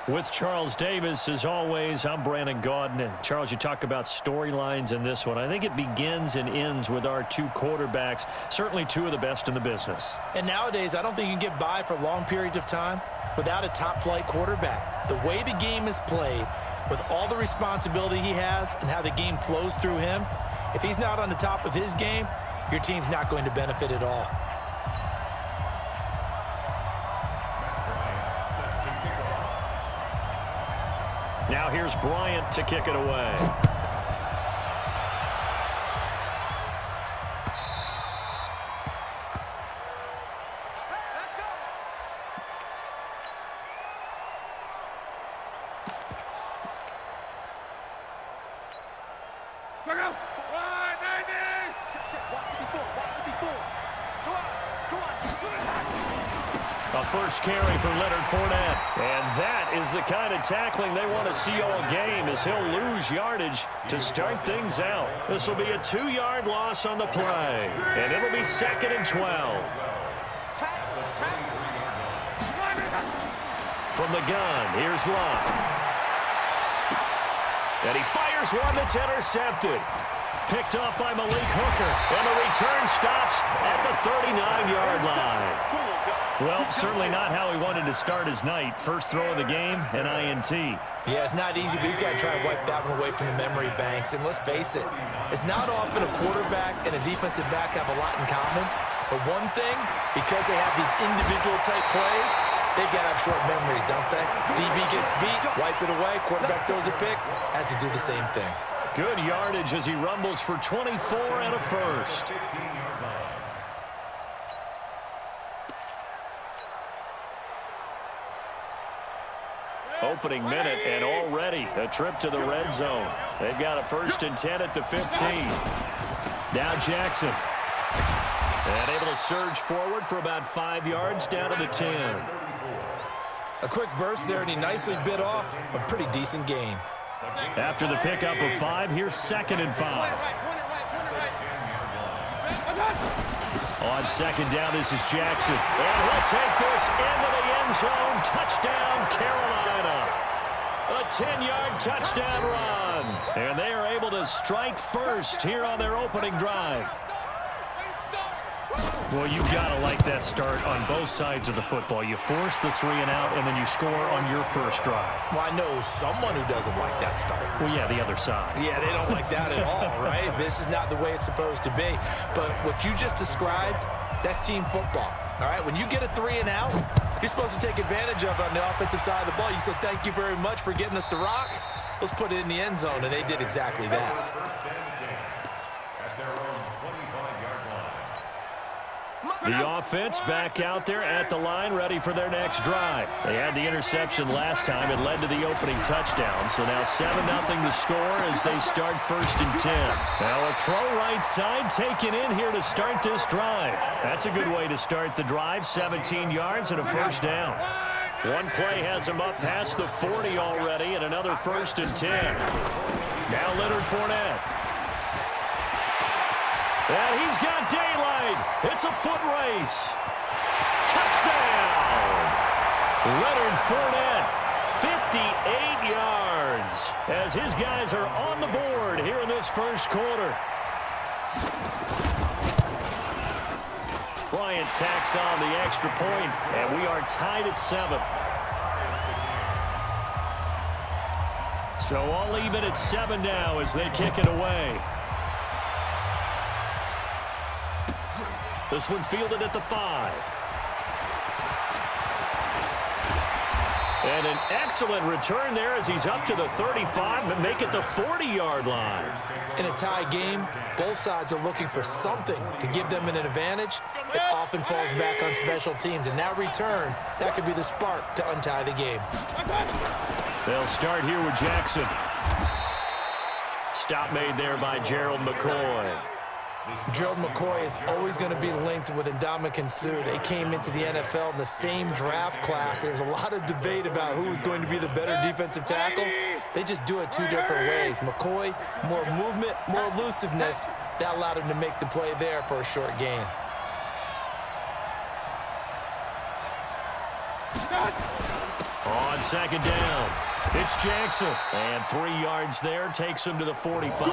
With Charles Davis, as always, I'm Brandon Gaudin. Charles, you talk about storylines in this one. I think it begins and ends with our two quarterbacks, certainly two of the best in the business. And nowadays, I don't think you can get by for long periods of time without a top-flight quarterback. The way the game is played, with all the responsibility he has and how the game flows through him, if he's not on the top of his game, your team's not going to benefit at all. Now here's Bryant to kick it away. A first carry for Leonard Fournette. And that is the kind of tackling they want to see all game, as he'll lose yardage to start things out. This will be a 2-yard loss on the play. And it'll be 2nd and 12. From the gun, here's Love. And he fires one that's intercepted. Picked up by Malik Hooker. And the return stops at the 39-yard line. Well, certainly not how he wanted to start his night. First throw of the game, an INT. Yeah, it's not easy, but he's got to try and wipe that one away from the memory banks. And let's face it, it's not often a quarterback and a defensive back have a lot in common. But one thing, because they have these individual-type plays, they've got to have short memories, don't they? DB gets beat, wipe it away, quarterback throws a pick, has to do the same thing. Good yardage as he rumbles for 24 and a first. Opening minute, and already a trip to the red zone. They've got a 1st and 10 at the 15. Now Jackson. And able to surge forward for about 5 yards down to the 10. A quick burst there, and he nicely bit off a pretty decent gain. After the pickup of 5, here's 2nd and 5. On 2nd down, this is Jackson. And he'll take this into the end zone. Touchdown, Carolina. A 10-yard touchdown run. And they are able to strike first here on their opening drive. Well, you've got to like that start on both sides of the football. You force the 3 and out, and then you score on your first drive. Well, I know someone who doesn't like that start. Well, yeah, the other side. Yeah, they don't like that at all, right? This is not the way it's supposed to be. But what you just described, that's team football, all right? When you get a 3 and out, you're supposed to take advantage of it on the offensive side of the ball. You said, thank you very much for getting us the rock. Let's put it in the end zone, and they did exactly that. The offense back out there at the line, ready for their next drive. They had the interception last time. It led to the opening touchdown. So now 7-0 to score as they start 1st and 10. Now a throw right side taken in here to start this drive. That's a good way to start the drive. 17 yards and a 1st down. One play has him up past the 40 already, and another 1st and 10. Now Leonard Fournette. And he's got daylight. It's a foot race. Touchdown. Leonard Fournette, 58 yards, as his guys are on the board here in this first quarter. Bryant tacks on the extra point, and we are tied at 7. So all even at 7 now as they kick it away. This one fielded at the 5. And an excellent return there as he's up to the 35 and make it the 40-yard line. In a tie game, both sides are looking for something to give them an advantage. It often falls back on special teams, and that return, that could be the spark to untie the game. They'll start here with Jackson. Stop made there by Gerald McCoy. Gerald McCoy is always going to be linked with Ndamukong Suh. They came into the NFL in the same draft class. There's a lot of debate about who is going to be the better defensive tackle. They just do it 2 different ways. McCoy, more movement, more elusiveness. That allowed him to make the play there for a short gain. On second down, it's Jackson. And 3 yards there takes him to the 45.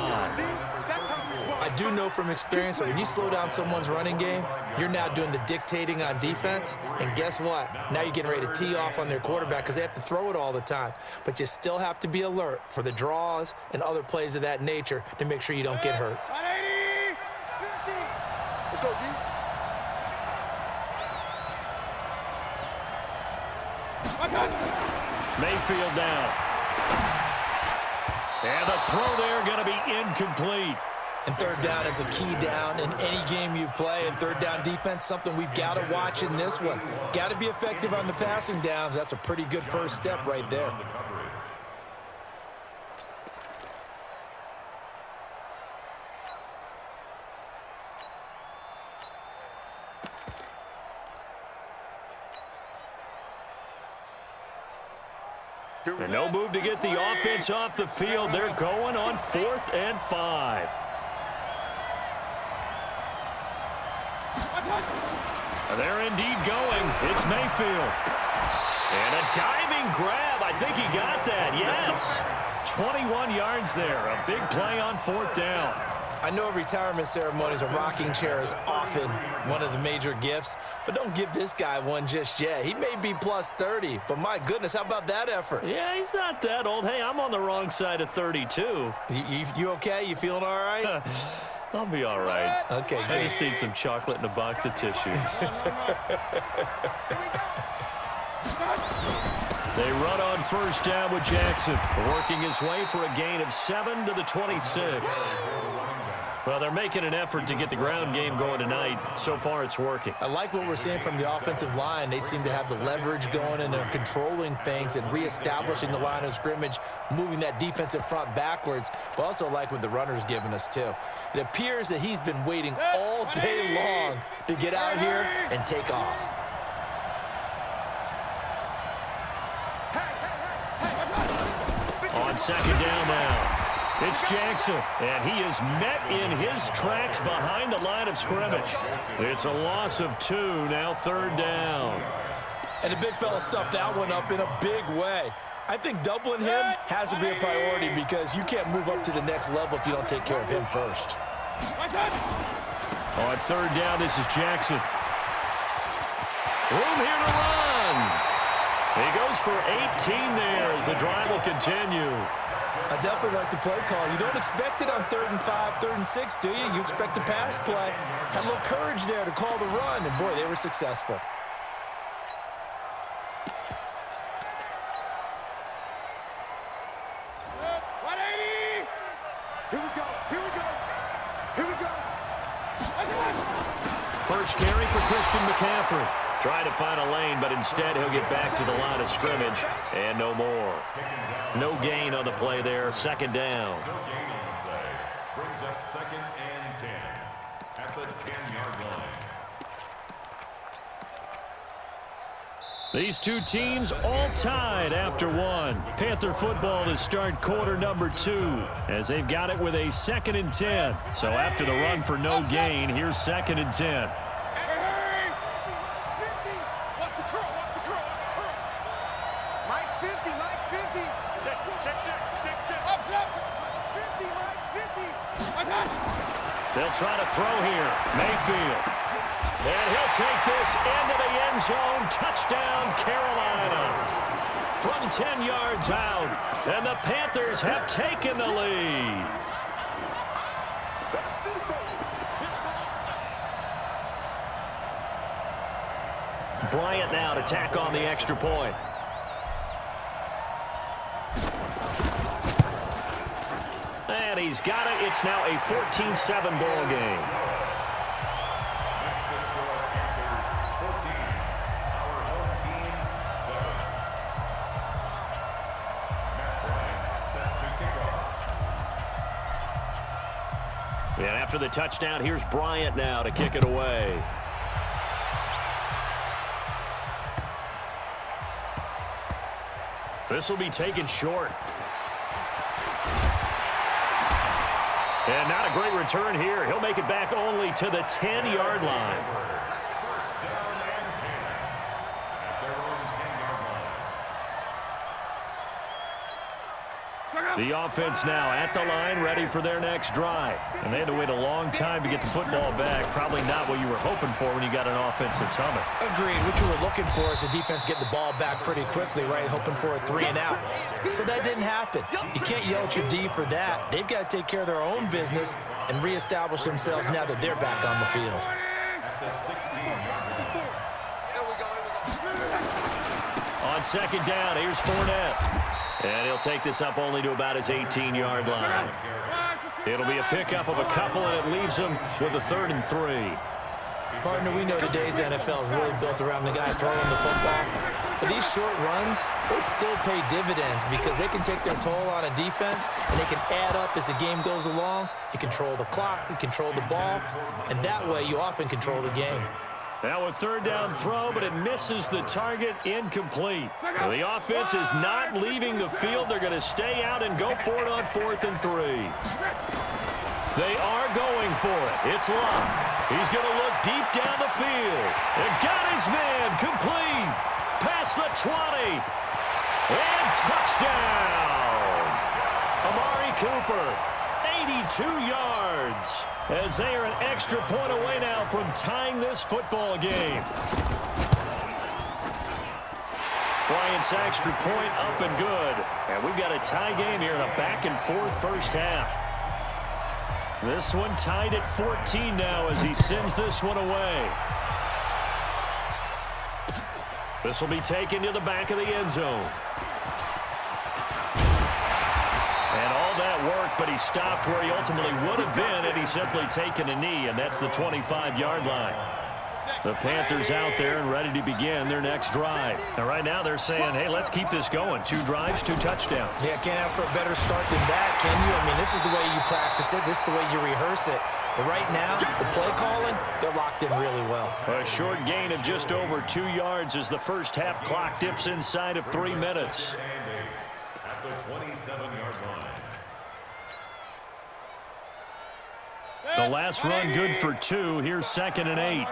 I do know from experience that when you slow down someone's running game, you're now doing the dictating on defense. And guess what? Now you're getting ready to tee off on their quarterback because they have to throw it all the time. But you still have to be alert for the draws and other plays of that nature to make sure you don't get hurt. 180, 50. Let's go, D. Mayfield down. And the throw there going to be incomplete. And third down is a key down in any game you play. And third down defense, something we've got to watch in this one. Got to be effective on the passing downs. That's a pretty good first step right there. And no move to get the offense off the field. They're going on 4th and 5. They're indeed going. It's Mayfield. And a diving grab. I think he got that. Yes. 21 yards there. A big play on 4th down. I know retirement ceremonies, a rocking chair is often one of the major gifts, but don't give this guy one just yet. He may be plus 30, but my goodness, how about that effort? Yeah, he's not that old. Hey, I'm on the wrong side of 32. You okay? You feeling all right? I'll be all right. Okay, good. I just need some chocolate and a box of tissues. They run on first down with Jackson, working his way for a gain of 7 to the 26. Well, they're making an effort to get the ground game going tonight. So far, it's working. I like what we're seeing from the offensive line. They seem to have the leverage going, and they're controlling things and reestablishing the line of scrimmage, moving that defensive front backwards, but also like what the runner's giving us, too. It appears that he's been waiting all day long to get out here and take off. On second down now, it's Jackson, and he is met in his tracks behind the line of scrimmage. It's a loss of 2, now 3rd down. And the big fella stuffed that one up in a big way. I think doubling him has to be a priority because you can't move up to the next level if you don't take care of him first. On 3rd down, this is Jackson. Room here to run. He goes for 18 there as the drive will continue. I definitely like the play call. You don't expect it on 3rd and 5, 3rd and 6, do you? You expect a pass play. Had a little courage there to call the run, and boy, they were successful. First carry for Christian McCaffrey. Trying to find a lane, but instead he'll get back to the line of scrimmage. And no more. No gain on the play there. 2nd down. Brings up 2nd and 10 at the 10-yard line. These two teams all tied after 1. Panther football to start quarter number 2 as they've got it with a 2nd and 10. So after the run for no gain, here's 2nd and 10. They'll try to throw here. Mayfield. And he'll take this into the end zone. Touchdown, Carolina. From 10 yards out. And the Panthers have taken the lead. Bryant now to tack on the extra point. And he's got it. It's now a 14-7 ball game. Next to score, Panthers 14. Our home team 7. Matt Bryant set to kick off. And after the touchdown, here's Bryant now to kick it away. This will be taken short. And not a great return here. He'll make it back only to the 10-yard line. First down and 10 at their own 10-yard line. The offense now at the line, ready for their next drive. And they had to wait a long time to get the football back. Probably not what you were hoping for when you got an offense that's humming. Agreed. What you were looking for is the defense getting the ball back pretty quickly, right? Hoping for a 3 and out. So that didn't happen. You can't yell at your D for that. They've got to take care of their own business and reestablish themselves now that they're back on the field. On second down, here's Fournette. And he'll take this up only to about his 18-yard line. It'll be a pickup of a couple, and it leaves him with a 3rd and 3. Partner, we know today's NFL is really built around the guy throwing the football. But these short runs, they still pay dividends because they can take their toll on a defense, and they can add up as the game goes along. You control the clock, you control the ball, and that way you often control the game. Now a 3rd down throw, but it misses the target, incomplete. Well, the offense is not leaving the field. They're going to stay out and go for it on 4th and 3. They are going for it. It's Love. He's going to look deep down the field. And got his man complete. Past the 20. And touchdown. Amari Cooper, 82 yards. As they are an extra point away now from tying this football game. Bryant's extra point up and good. And we've got a tie game here in a back-and-forth first half. This one tied at 14 now as he sends this one away. This will be taken to the back of the end zone. And all that work, but he stopped where he ultimately would have been had he simply taken a knee, and that's the 25-yard line. The Panthers out there and ready to begin their next drive. And right now they're saying, hey, let's keep this going. 2 drives, 2 touchdowns. Yeah, can't ask for a better start than that, can you? I mean, this is the way you practice it. This is the way you rehearse it. But right now, the play calling, they're locked in really well. A short gain of just over 2 yards as the first half clock dips inside of 3 minutes. At the 27-yard line. The last run good for 2. Here's 2nd and 8.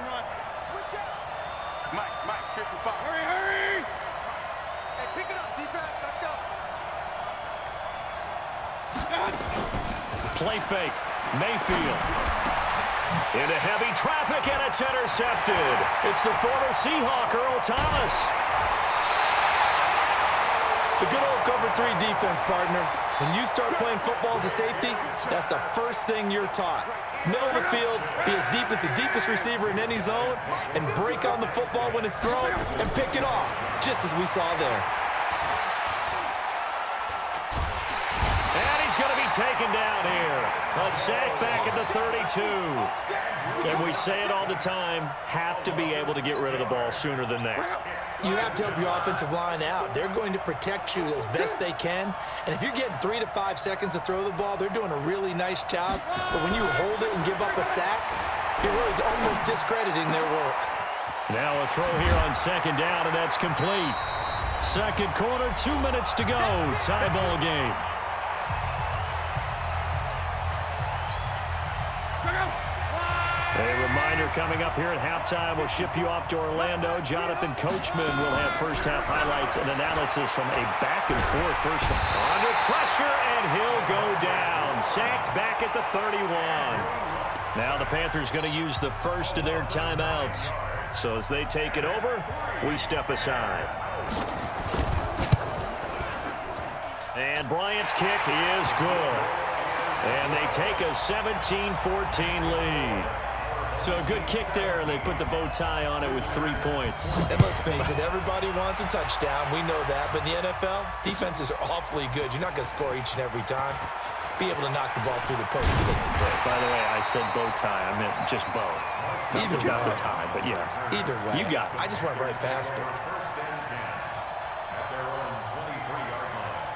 Mike, 55. Hurry! Hey, pick it up, defense. Let's go. Play fake. Mayfield. Into heavy traffic, and it's intercepted. It's the former Seahawk, Earl Thomas. The good old cover 3 defense, partner. When you start playing football as a safety, that's the first thing you're taught. Middle of the field, be as deep as the deepest receiver in any zone, and break on the football when it's thrown and pick it off, just as we saw there. And he's going to be taken down here. A sack back at the 32. And we say it all the time, have to be able to get rid of the ball sooner than that. You have to help your offensive line out. They're going to protect you as best they can. And if you're getting 3 to 5 seconds to throw the ball, they're doing a really nice job. But when you hold it and give up a sack, you're really almost discrediting their work. Now a throw here on 2nd down, and that's complete. Second quarter, 2 minutes to go. Tie ball game. A reminder coming up here at halftime. We'll ship you off to Orlando. Jonathan Coachman will have first-half highlights and analysis from a back-and-forth first half. Under pressure, and he'll go down. Sacked back at the 31. Now the Panthers going to use the first of their timeouts. So as they take it over, we step aside. And Bryant's kick is good. And they take a 17-14 lead. So a good kick there, and they put the bow tie on it with 3 points. And let's face it, everybody wants a touchdown. We know that. But in the NFL, defenses are awfully good. You're not going to score each and every time. Be able to knock the ball through the post and take the throw. By the way, I said bow tie. I meant just bow. Either way. Not the tie, but yeah. Either way. You got it. I just went right past it. First and 10 at their own 23-yard line.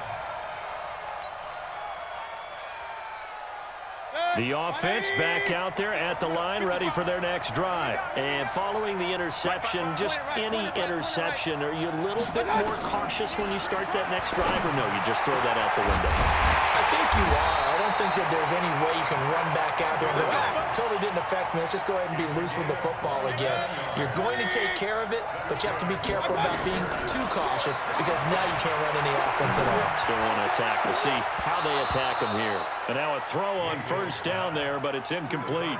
The offense back out there at the line, ready for their next drive. And following the interception, just any interception, are you a little bit more cautious when you start that next drive, or no, you just throw that out the window? I think you are. I don't think that there's any way you can run back out there and go, totally didn't in effect, man, let's just go ahead and be loose with the football again. You're going to take care of it, but you have to be careful about being too cautious because now you can't run any offense at all. Still want to attack. We'll see how they attack them here. And now a throw on first down there, but it's incomplete.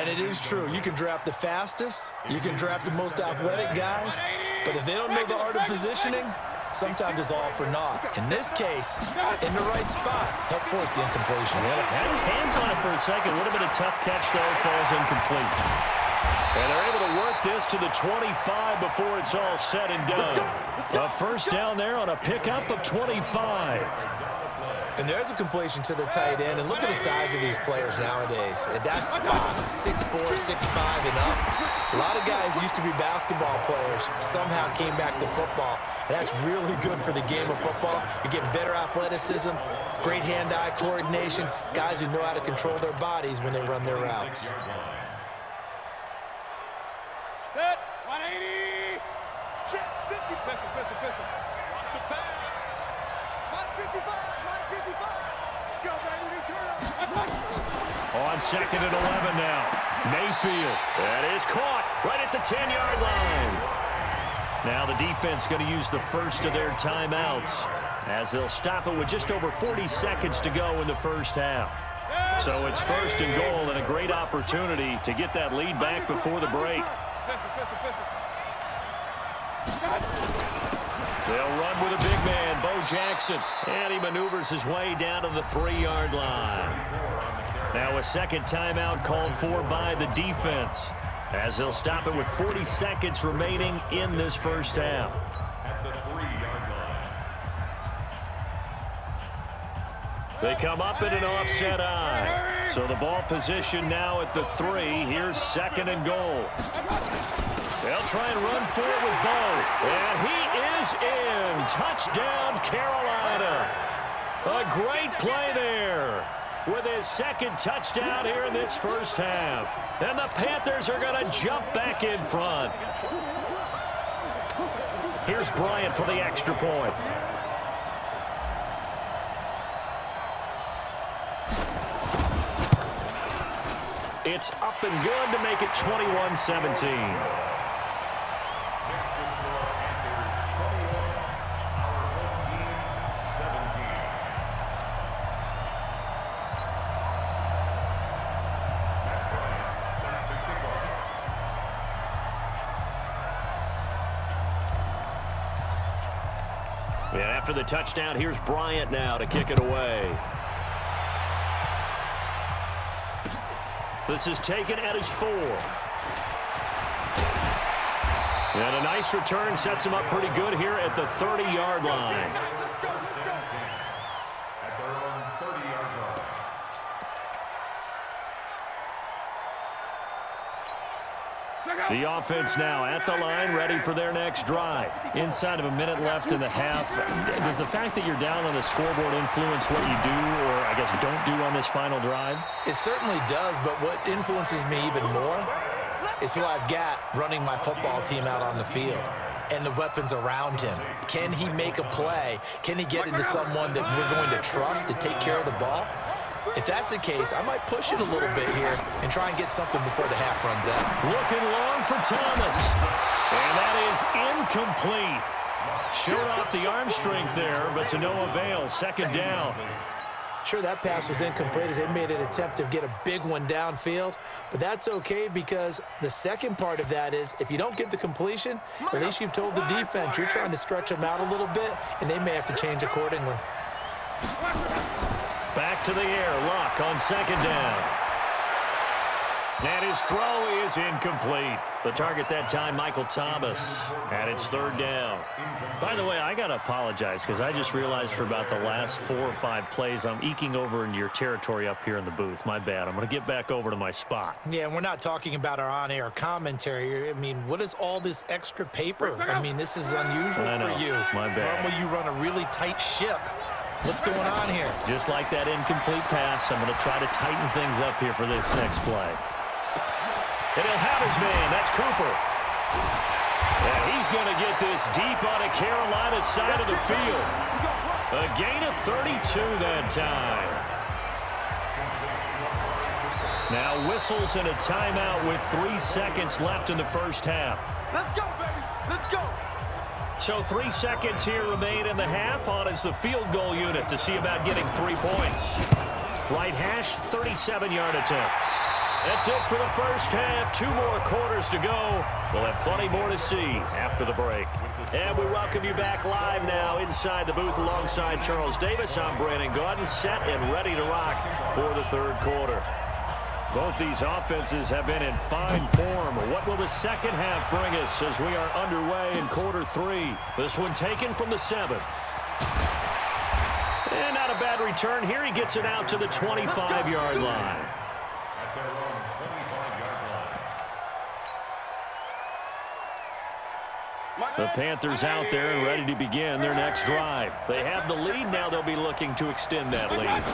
And it is true. You can draft the fastest. You can draft the most athletic guys. But if they don't know the art of positioning, sometimes it's all for naught. In this case, in the right spot, help force the incompletion. Well, had his hands on it for a second. A little bit of tough catch, though. Falls incomplete. And they're able to work this to the 25 before it's all said and done. A first down there on a pickup of 25. And there's a completion to the tight end. And look at the size of these players nowadays. At that spot, 6'4", 6'5", and up. A lot of guys used to be basketball players, somehow came back to football. And that's really good for the game of football. You're getting better athleticism, great hand-eye coordination, guys who know how to control their bodies when they run their routes. Set, 180. Check, 50. Pistol. Watch the pass. 155. Let's go, baby. Return up. On second and 11 now. Mayfield. That is caught right at the 10-yard line. Now the defense going to use the first of their timeouts as they'll stop it with just over 40 seconds to go in the first half. So it's first and goal and a great opportunity to get that lead back before the break. They'll run with a big man, Bo Jackson, and he maneuvers his way down to the 3-yard line. Now a second timeout called for by the defense as they'll stop it with 40 seconds remaining in this first half. At the 3-yard line. They come up in an offset eye. So the ball position now at the 3. Here's second and goal. They'll try and run for it with Bo. And he is in. Touchdown, Carolina. A great play there with his second touchdown here in this first half. And the Panthers are going to jump back in front. Here's Bryant for the extra point. It's up and good to make it 21-17. And after the touchdown, here's Bryant now to kick it away. This is taken at his 4. And a nice return sets him up pretty good here at the 30-yard line. At their own 30-yard line. The offense now at the line, ready for their next drive. Inside of a minute left in the half. Does the fact that you're down on the scoreboard influence what you do, or I guess don't do on this final drive? It certainly does, but what influences me even more is who I've got running my football team out on the field and the weapons around him. Can he make a play? Can he get into someone that we're going to trust to take care of the ball? If that's the case, I might push it a little bit here and try and get something before the half runs out. Looking long for Thomas. And that is incomplete. Showed off the arm strength there, but to no avail. Second down. Sure, that pass was incomplete as they made an attempt to get a big one downfield, but that's okay because the second part of that is if you don't get the completion, at least you've told the defense you're trying to stretch them out a little bit, and they may have to change accordingly. Back to the air. Luck on second down. And his throw is incomplete. The target that time, Michael Thomas. And it's third down. By the way, I got to apologize because I just realized for about the last 4 or 5 plays, I'm eking over into your territory up here in the booth. My bad. I'm going to get back over to my spot. Yeah, and we're not talking about our on-air commentary. I mean, what is all this extra paper? I mean, this is unusual for you. My bad. Normally you run a really tight ship. What's going on here? Just like that incomplete pass, I'm going to try to tighten things up here for this next play. And he'll have his man. That's Cooper. And he's going to get this deep on a Carolina side of the field. A gain of 32 that time. Now whistles and a timeout with 3 seconds left in the first half. Let's go, baby. Let's go. So 3 seconds here remain in the half. On is the field goal unit to see about getting 3 points. Right hash, 37-yard attempt. That's it for the first half. 2 more quarters to go. We'll have plenty more to see after the break. And we welcome you back live now inside the booth alongside Charles Davis. I'm Brandon Gaudin, set and ready to rock for the third quarter. Both these offenses have been in fine form. What will the second half bring us as we are underway in quarter 3? This one taken from the 7. And not a bad return here. He gets it out to the 25-yard line. At their own 25-yard line. The Panthers out there and ready to begin their next drive. They have the lead. Now they'll be looking to extend that lead.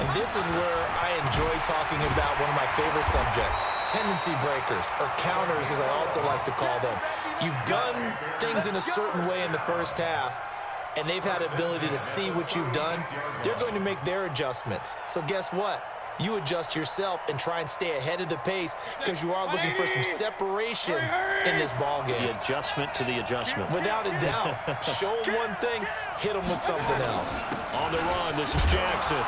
And this is where I enjoy talking about one of my favorite subjects, tendency breakers, or counters as I also like to call them. You've done things in a certain way in the first half, and they've had the ability to see what you've done. They're going to make their adjustments. So guess what? You adjust yourself and try and stay ahead of the pace because you are looking for some separation in this ball game. The adjustment to the adjustment. Without a doubt. Show them one thing, hit them with something else. On the run, this is Jackson.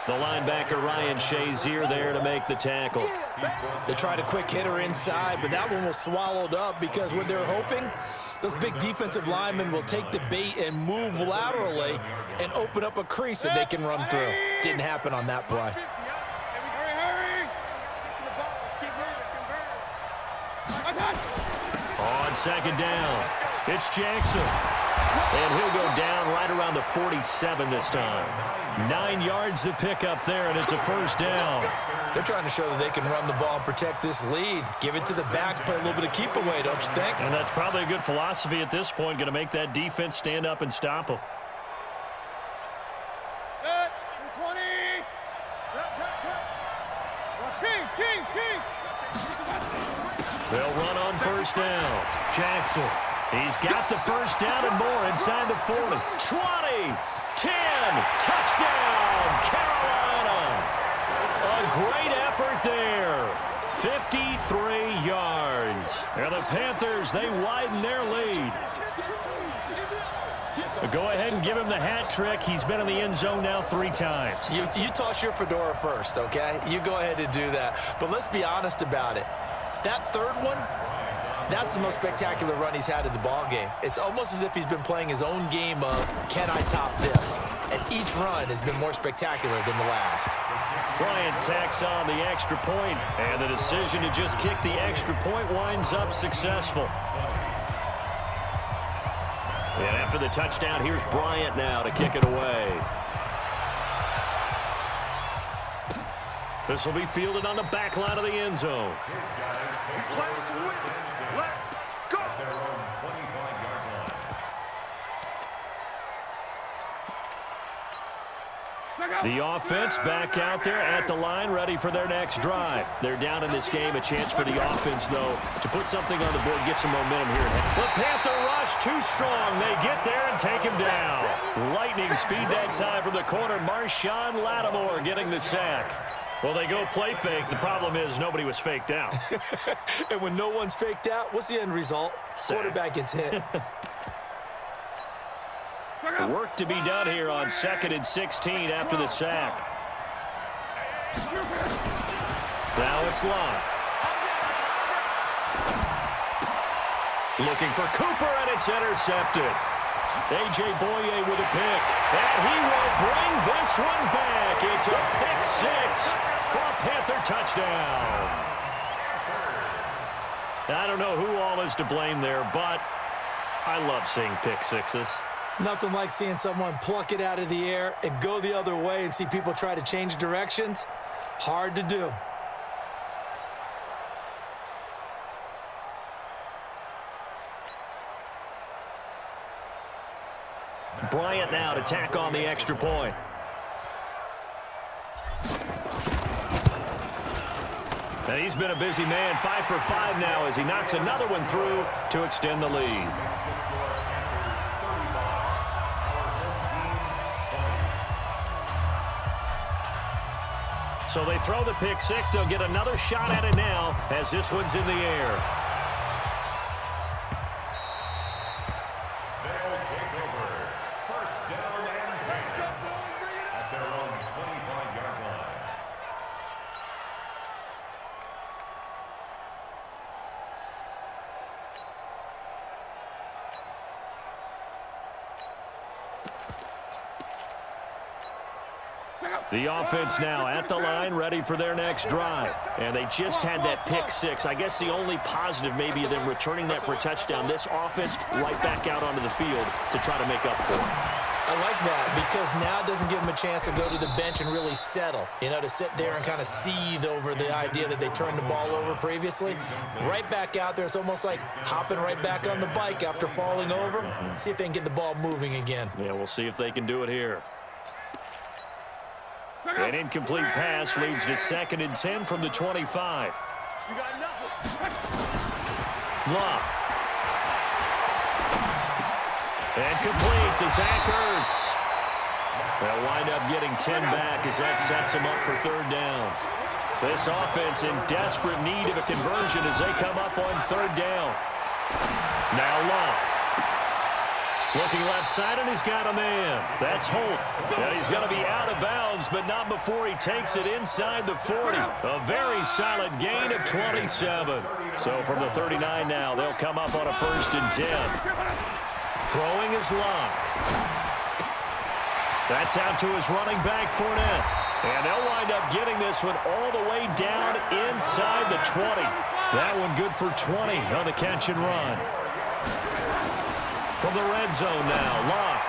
The linebacker Ryan Shazier there to make the tackle. They tried a quick hitter inside, but that one was swallowed up because what they're hoping, those big defensive linemen will take the bait and move laterally and open up a crease that they can run through. Didn't happen on that play. On second down, it's Jackson. And he'll go down right around the 47 this time. 9 yards to pick up there, and it's a first down. They're trying to show that they can run the ball and protect this lead. Give it to the backs, play a little bit of keep away, don't you think? And that's probably a good philosophy at this point, going to make that defense stand up and stop them. They'll run on first down. Jackson, he's got the first down and more inside the 40. 20, 10, touchdown, Carolina. A great effort there. 53 yards. And the Panthers, they widen their lead. Go ahead and give him the hat trick. He's been in the end zone now 3 times. You toss your fedora first, okay? You go ahead and do that. But let's be honest about it. That third one, that's the most spectacular run he's had in the ball game. It's almost as if he's been playing his own game of, can I top this? And each run has been more spectacular than the last. Bryant tacks on the extra point, and the decision to just kick the extra point winds up successful. And after the touchdown, here's Bryant now to kick it away. This will be fielded on the back line of the end zone. Let's go. Their own 25-yard line. The offense back out there at the line, ready for their next drive. They're down in this game. A chance for the offense, though, to put something on the board, get some momentum here. The Panther rush too strong. They get there and take him down. Lightning speed that time from the corner. Marshawn Lattimore getting the sack. Well, they go play fake. The problem is nobody was faked out. And when no one's faked out, what's the end result? Sack. Quarterback gets hit. Work to be done here on 2nd and 16 after the sack. Now it's Locke. Looking for Cooper, and it's intercepted. A.J. Boye with a pick. And he will bring this one back. It's a pick 6 for a Panther touchdown. I don't know who all is to blame there, but I love seeing pick 6s. Nothing like seeing someone pluck it out of the air and go the other way and see people try to change directions. Hard to do. Bryant now to tack on the extra point. And he's been a busy man, 5 for 5 now as he knocks another one through to extend the lead. So they throw the pick six. They'll get another shot at it now as this one's in the air. They'll take over. First down and 10 at their own 25-yard line. The offense now at the line, ready for their next drive. And they just had that pick six. I guess the only positive maybe of them returning that for a touchdown. This offense right back out onto the field to try to make up for it. I like that because now it doesn't give them a chance to go to the bench and really settle, to sit there and kind of seethe over the idea that they turned the ball over previously. Right back out there. It's almost like hopping right back on the bike after falling over. See if they can get the ball moving again. Yeah, we'll see if they can do it here. An incomplete pass leads to 2nd and 10 from the 25. You got nothing. Lock. And complete to Zach Ertz. They'll wind up getting 10 back as that sets them up for 3rd down. This offense in desperate need of a conversion as they come up on 3rd down. Now Lock. Looking left side, and he's got a man. That's Holt. And he's going to be out of bounds, but not before he takes it inside the 40. A very solid gain of 27. So from the 39 now, they'll come up on a 1st and 10. Throwing is Lock. That's out to his running back, Fournette. And they'll wind up getting this one all the way down inside the 20. That one good for 20 on the catch and run. From the red zone now, Lock.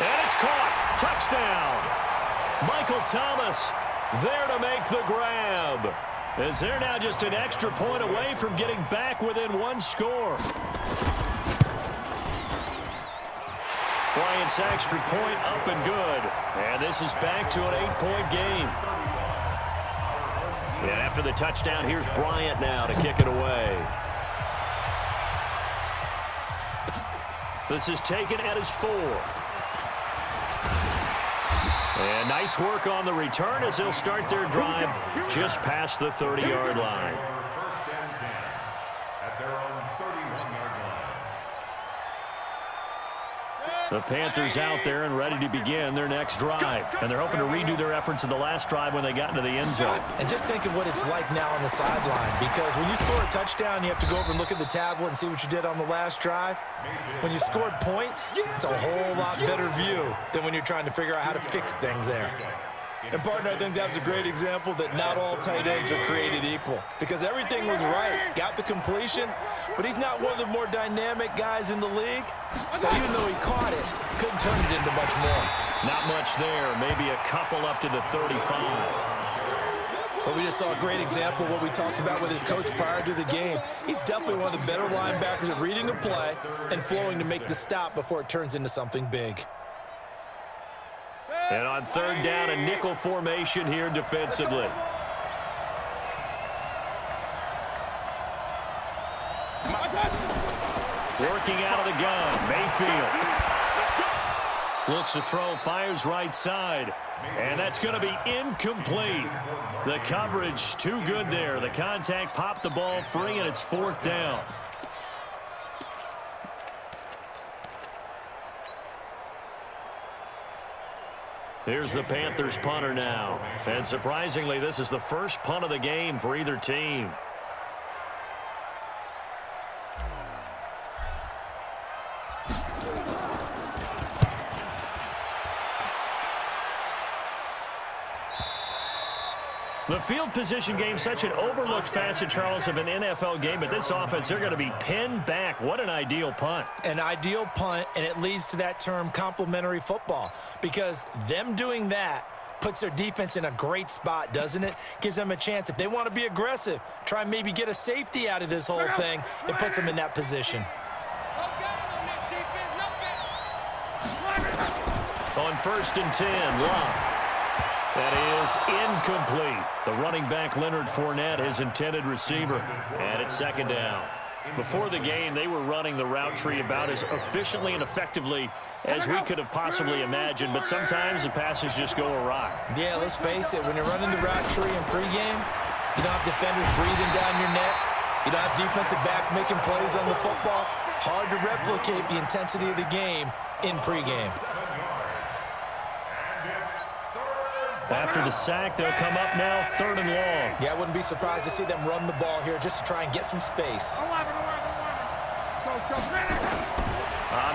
And it's caught. Touchdown. Michael Thomas there to make the grab. As they're now just an extra point away from getting back within 1 score. Bryant's extra point up and good. And this is back to an 8-point game. And after the touchdown, here's Bryant now to kick it away. This is taken at his 4. And nice work on the return as they'll start their drive just past the 30-yard line. First and 10 at their own 31-yard line. The Panthers out there and ready to begin their next drive. And they're hoping to redo their efforts in the last drive when they got into the end zone. And just think of what it's like now on the sideline, because when you score a touchdown, you have to go over and look at the tablet and see what you did on the last drive. When you scored points, it's a whole lot better view than when you're trying to figure out how to fix things there. And, partner, I think that's a great example that not all tight ends are created equal, because everything was right. Got the completion, but he's not one of the more dynamic guys in the league. So even though he caught it, couldn't turn it into much more. Not much there. Maybe a couple up to the 35. But we just saw a great example of what we talked about with his coach prior to the game. He's definitely one of the better linebackers at reading a play and flowing to make the stop before it turns into something big. And on 3rd down, a nickel formation here defensively. Working out of the gun, Mayfield. Looks to throw, fires right side. And that's going to be incomplete. The coverage too good there. The contact popped the ball free, and it's 4th down. Here's the Panthers punter now. And surprisingly, this is the first punt of the game for either team. The field position game, such an overlooked facet, Charles, of an NFL game. But this offense, they're going to be pinned back. What an ideal punt. An ideal punt, and it leads to that term complementary football. Because them doing that puts their defense in a great spot, doesn't it? Gives them a chance. If they want to be aggressive, try and maybe get a safety out of this whole thing, it puts them in that position. On 1st and 10, Lock. That is incomplete. The running back, Leonard Fournette, his intended receiver. And it's 2nd down. Before the game, they were running the route tree about as efficiently and effectively as we could have possibly imagined, but sometimes the passes just go awry. Yeah, let's face it, when you're running the route tree in pregame, you don't have defenders breathing down your neck. You don't have defensive backs making plays on the football. Hard to replicate the intensity of the game in pregame. After the sack, they'll come up now 3rd and long. Yeah, I wouldn't be surprised to see them run the ball here just to try and get some space.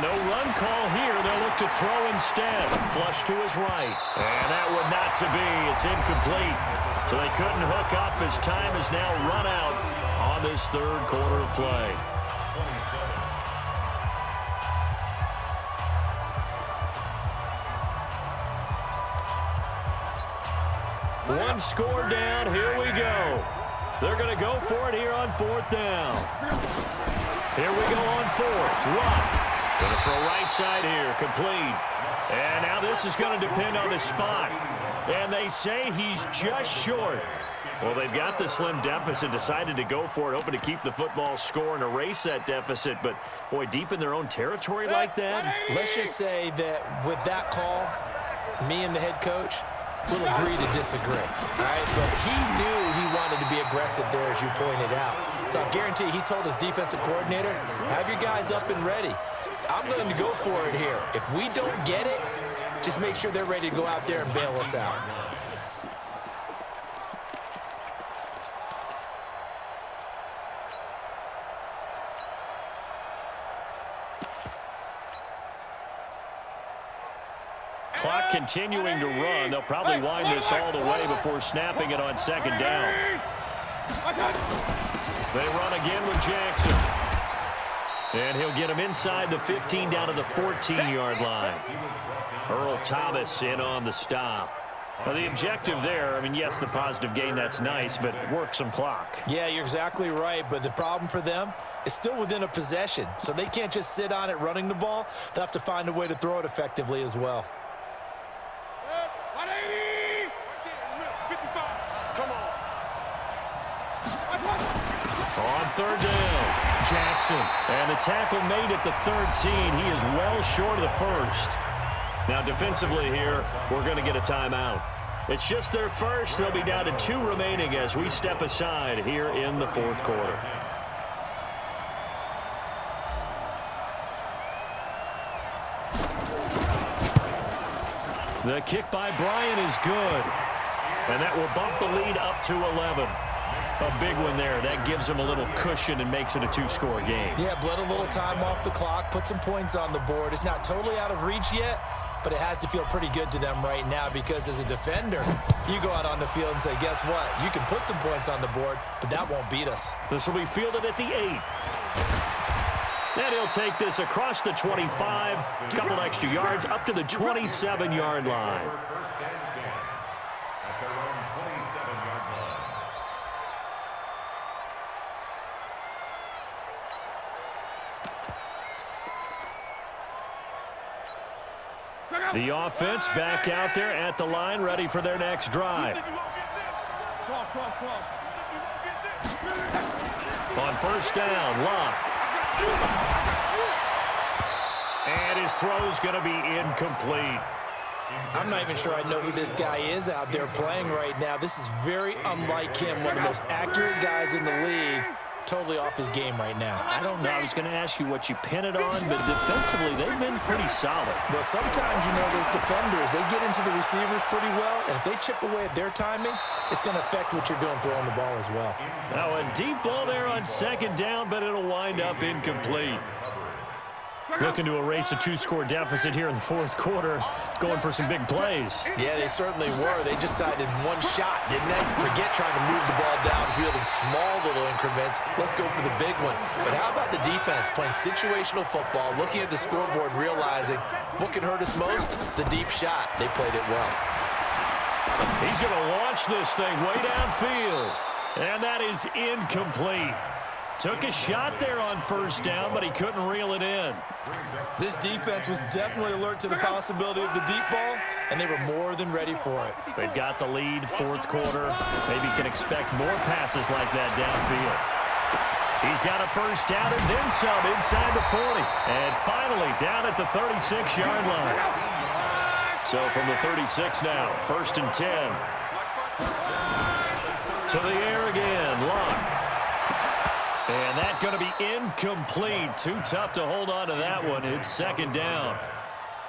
No run call here. They'll look to throw instead. Flush to his right. And that would not to be. It's incomplete. So they couldn't hook up as time is now run out on this 3rd quarter of play. One score down. Here we go. They're going to go for it here on 4th down. Here we go on 4th. Luck. Going to throw right side here. Complete. And now this is going to depend on the spot. And they say he's just short. Well, they've got the slim deficit, decided to go for it, hoping to keep the football score and erase that deficit. But, boy, deep in their own territory like that. Let's just say that with that call, me and the head coach will agree to disagree. All right, but he knew he wanted to be aggressive there, as you pointed out. So I guarantee he told his defensive coordinator, have your guys up and ready. I'm going to go for it here. If we don't get it, just make sure they're ready to go out there and bail us out. Clock continuing to run. They'll probably wind this all the way before snapping it on 2nd down. They run again with Jackson. And he'll get him inside the 15 down to the 14-yard line. Earl Thomas in on the stop. Now, the objective there, I mean, yes, the positive gain, that's nice, but work some clock. Yeah, you're exactly right, but the problem for them is still within a possession, so they can't just sit on it running the ball. They'll have to find a way to throw it effectively as well. On 3rd down, Jackson. And the tackle made at the 13. He is well short of the 1st. Now, defensively here, we're going to get a timeout. It's just their first. They'll be down to 2 remaining as we step aside here in the 4th quarter. The kick by Bryant is good. And that will bump the lead up to 11. A big one there. That gives them a little cushion and makes it a 2-score game. Yeah, bled a little time off the clock, put some points on the board. It's not totally out of reach yet, but it has to feel pretty good to them right now because as a defender, you go out on the field and say, guess what? You can put some points on the board, but that won't beat us. This will be fielded at the 8. And he'll take this across the 25, a couple extra yards, up to the 27-yard line. The offense back out there at the line, ready for their next drive. On 1st down, Luck. And his throw's going to be incomplete. I'm not even sure I know who this guy is out there playing right now. This is very unlike him, one of the most accurate guys in the league. Totally off his game right now. I don't know. I was going to ask you what you pin it on, but defensively, they've been pretty solid. Well, sometimes, you know, those defenders, they get into the receivers pretty well, and if they chip away at their timing, it's going to affect what you're doing throwing the ball as well. Now, a deep ball there on 2nd down, but it'll wind up incomplete. Looking to erase a 2-score deficit here in the 4th quarter, going for some big plays. Yeah, they certainly were. They just decided one shot, didn't they? Forget trying to move the ball downfield in small little increments. Let's go for the big one. But how about the defense playing situational football, looking at the scoreboard and realizing what can hurt us most? The deep shot. They played it well. He's going to launch this thing way downfield. And that is incomplete. Took a shot there on 1st down, but he couldn't reel it in. This defense was definitely alert to the possibility of the deep ball, and they were more than ready for it. They've got the lead, 4th quarter. Maybe can expect more passes like that downfield. He's got a first down and then some inside the 40. And finally down at the 36-yard line. So from the 36 now, 1st and 10. To the air again, Luck. And that's going to be incomplete. Too tough to hold on to that one. It's 2nd down.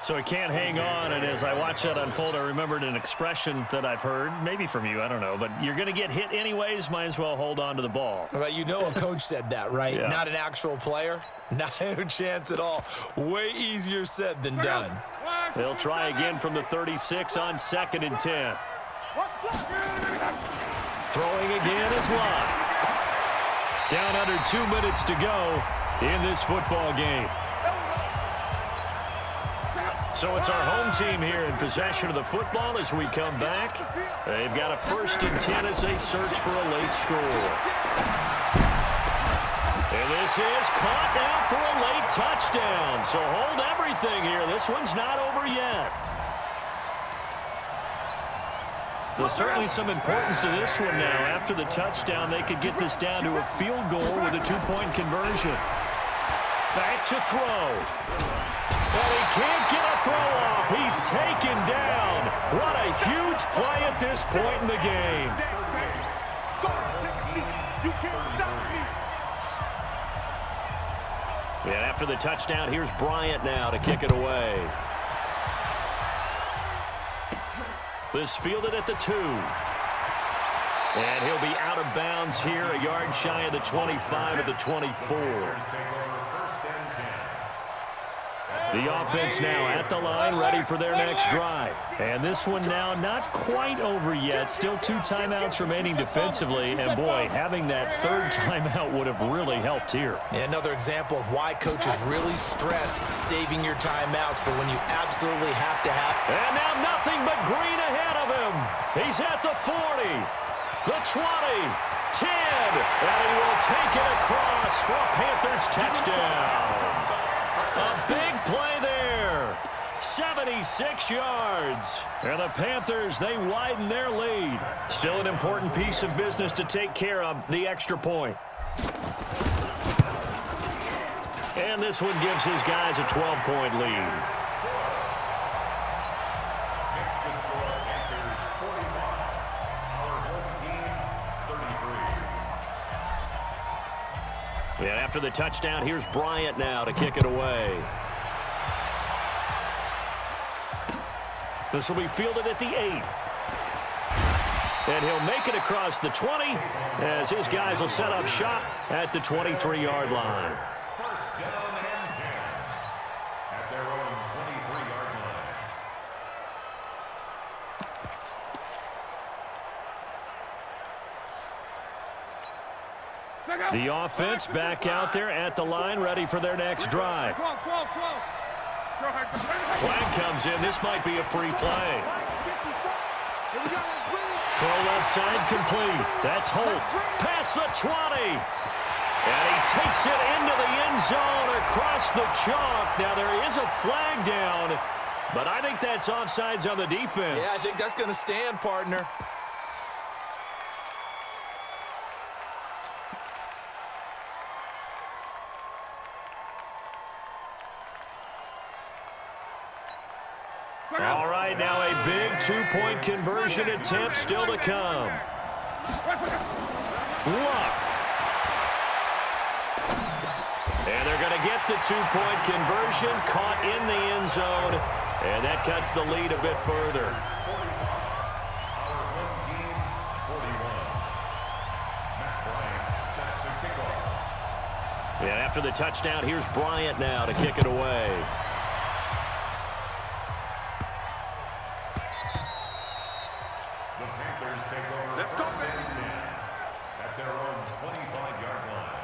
So he can't hang on, and as I watch that unfold, I remembered an expression that I've heard, maybe from you, I don't know, but you're going to get hit anyways, might as well hold on to the ball. Well, you know a coach said that, right? Yeah. Not an actual player. Not a chance at all. Way easier said than done. They'll try again from the 36 on 2nd and 10. Throwing again is Lott. Down under 2 minutes to go in this football game. So it's our home team here in possession of the football as we come back. They've got a 1st and 10 as they search for a late score. And this is caught now for a late touchdown. So hold everything here. This one's not over yet. There's certainly some importance to this one now. After the touchdown, they could get this down to a field goal with a 2-point conversion. Back to throw. Well, he can't get a throw off. He's taken down. What a huge play at this point in the game. And after the touchdown, here's Bryant now to kick it away. This fielded at the 2. And he'll be out of bounds here, a yard shy of the 25 of the 24. The offense now at the line, ready for their next drive. And this one now not quite over yet. Still 2 timeouts remaining defensively. And, boy, having that 3rd timeout would have really helped here. Yeah, another example of why coaches really stress saving your timeouts for when you absolutely have to have. And now nothing but green ahead of him. He's at the 40, the 20, 10. And he will take it across for a Panthers touchdown. A big play there. 76 yards. And the Panthers, they widen their lead. Still an important piece of business to take care of, the extra point. And this one gives his guys a 12-point lead. And after the touchdown, here's Bryant now to kick it away. This will be fielded at the 8. And he'll make it across the 20 as his guys will set up shop at the 23-yard line. 1st down and 10 at their own 23-yard line. The offense back out there at the line, ready for their next drive. Flag comes in. This might be a free play. Throw left side complete. That's Holt. Past the 20. And he takes it into the end zone across the chalk. Now there is a flag down, but I think that's offsides on the defense. Yeah, I think that's going to stand, partner. All right, now a big 2-point conversion attempt still to come. Luck. And they're going to get the 2-point conversion, caught in the end zone, and that cuts the lead a bit further. And after the touchdown, here's Bryant now to kick it away. At their own 25-yard line.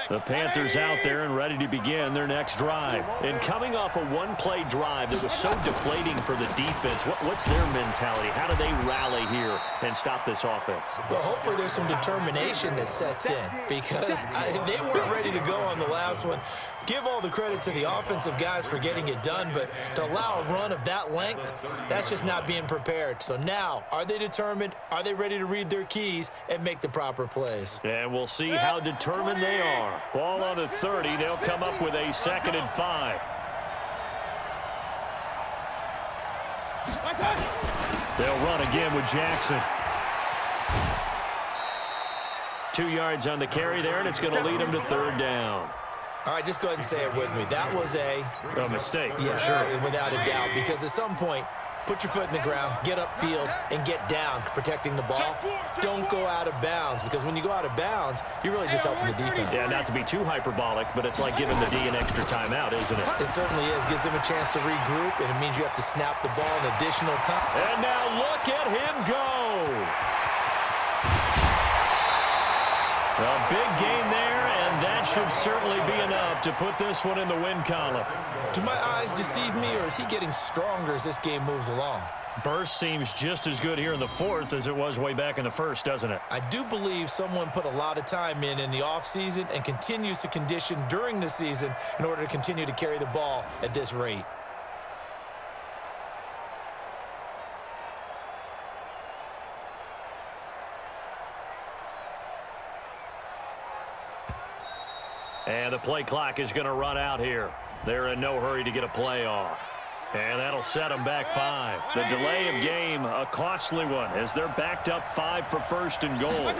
The Panthers out there and ready to begin their next drive. And coming off a one-play drive that was so deflating for the defense, what's their mentality? How do they rally here and stop this offense? Well, hopefully there's some determination that sets in because they weren't ready to go on the last one. Give all the credit to the offensive guys for getting it done, but to allow a run of that length, that's just not being prepared. So now, are they determined? Are they ready to read their keys and make the proper plays? And we'll see how determined they are. Ball on the 30. They'll come up with a 2nd and 5. They'll run again with Jackson. 2 yards on the carry there, and it's going to lead them to 3rd down. All right, just go ahead and say it with me. That was a mistake. Yeah, sure, without a doubt. Because at some point, put your foot in the ground, get upfield, and get down, protecting the ball. Don't go out of bounds, because when you go out of bounds, you're really just helping the defense. Yeah, not to be too hyperbolic, but it's like giving the D an extra timeout, isn't it? It certainly is. Gives them a chance to regroup, and it means you have to snap the ball an additional time. And now look at him go. A big gain there, and that should certainly be enough to put this one in the win column. Do my eyes deceive me, or is he getting stronger as this game moves along? Burst seems just as good here in the 4th as it was way back in the 1st, doesn't it? I do believe someone put a lot of time in the offseason and continues to condition during the season in order to continue to carry the ball at this rate. And the play clock is going to run out here. They're in no hurry to get a play off. And that'll set them back 5. The delay of game, a costly one, as they're backed up 5 for 1st and goal.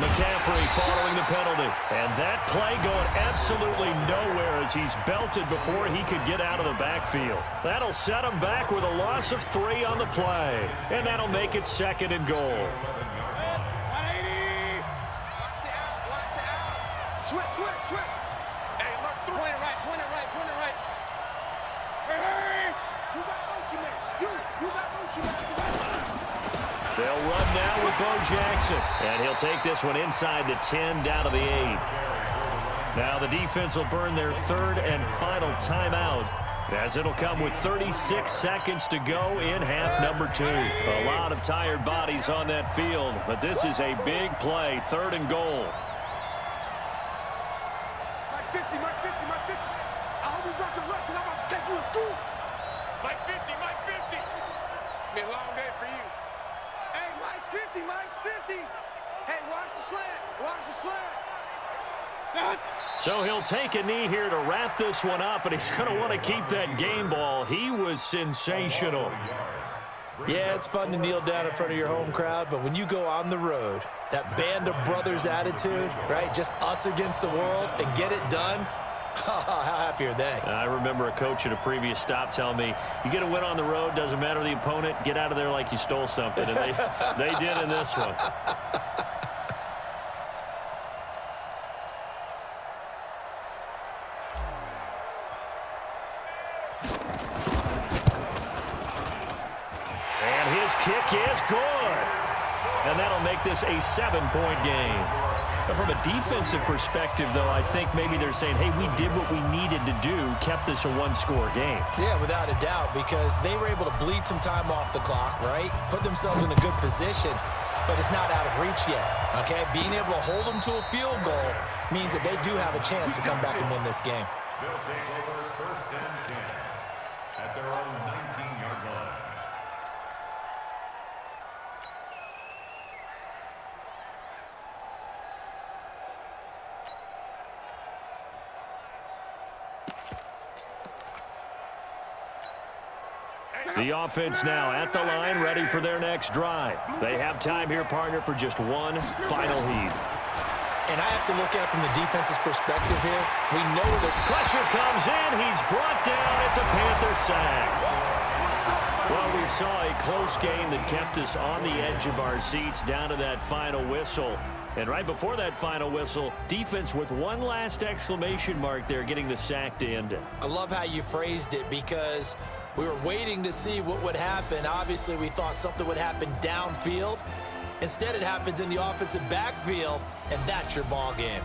McCaffrey following the penalty. And that play going absolutely nowhere as he's belted before he could get out of the backfield. That'll set them back with a loss of 3 on the play. And that'll make it 2nd and goal. Switch. Hey, look, point it right. Hey. You got motion man. You got motion man. They'll run now with Bo Jackson. And he'll take this one inside the 10, down to the 8. Now the defense will burn their 3rd and final timeout, as it'll come with 36 seconds to go in half number 2. A lot of tired bodies on that field, but this is a big play, 3rd and goal. Mike 50. I hope you brought your left, because I'm about to take you to school. Mike 50. It's been a long day for you. Hey, Mike's 50. Hey, watch the slant. So he'll take a knee here to wrap this one up, and he's going to want to keep that game ball. He was sensational. Yeah, it's fun to kneel down in front of your home crowd, but when you go on the road, that band of brothers attitude, right, just us against the world, and get it done, how happy are they? I remember a coach at a previous stop telling me, you get a win on the road, doesn't matter the opponent, get out of there like you stole something, and they did in this one. Kick is good. And that'll make this a 7-point game. But from a defensive perspective, though, I think maybe they're saying, hey, we did what we needed to do, kept this a 1-score game. Yeah, without a doubt, because they were able to bleed some time off the clock, right? Put themselves in a good position, but it's not out of reach yet, okay? Being able to hold them to a field goal means that they do have a chance to come back and win this game. They'll take over 1st and 10 at their own 19-yard line. The offense now at the line, ready for their next drive. They have time here, partner, for just one final heave. And I have to look at it from the defense's perspective here. We know the pressure comes in. He's brought down. It's a Panther sack. Well, we saw a close game that kept us on the edge of our seats down to that final whistle. And right before that final whistle, defense with one last exclamation mark there, getting the sack to end it. I love how you phrased it, because we were waiting to see what would happen. Obviously, we thought something would happen downfield. Instead, it happens in the offensive backfield, and that's your ball game.